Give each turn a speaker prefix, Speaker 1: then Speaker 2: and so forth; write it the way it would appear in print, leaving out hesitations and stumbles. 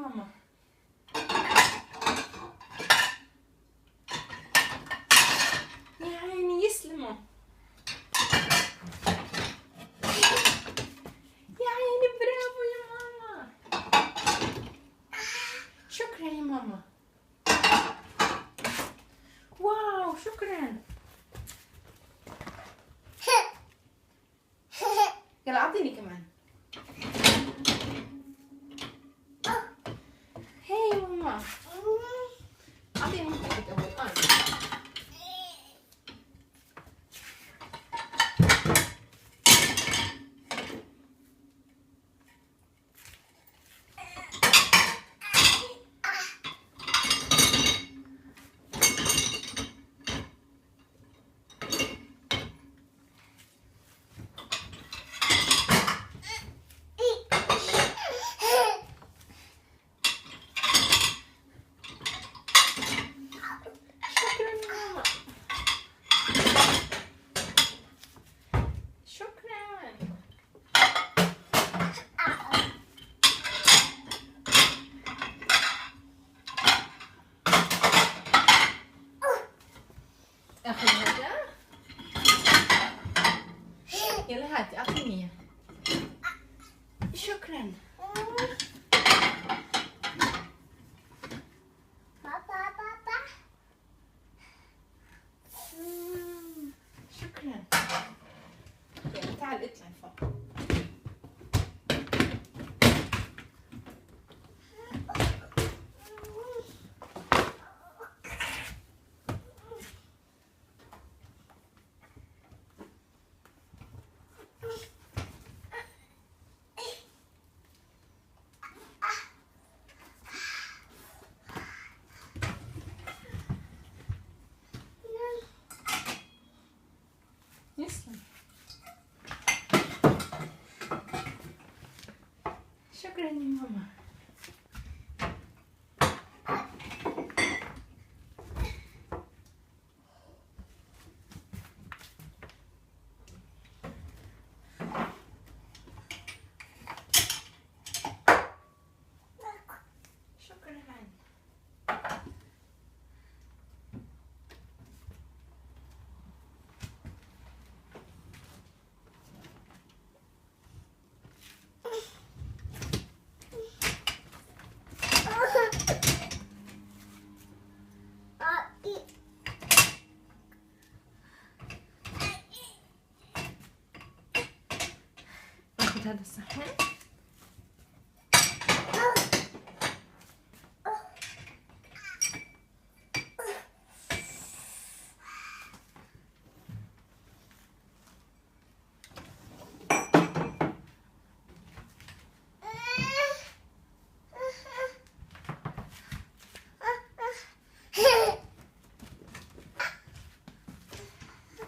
Speaker 1: ماما. يا عيني يسلموا. يا عيني برافو يا ماما. شكرا يا ماما. واو شكرا. يلا اعطيني كمان. هاي ماما. اعطيني حقك اول. اخذ هذا. يلا هاتي اعطيني اياه. شكرا. شكرا. يلا تعال اطلع فوق. يسلم. شكرا يا ماما. شكرا. اخذ هذا الصحن.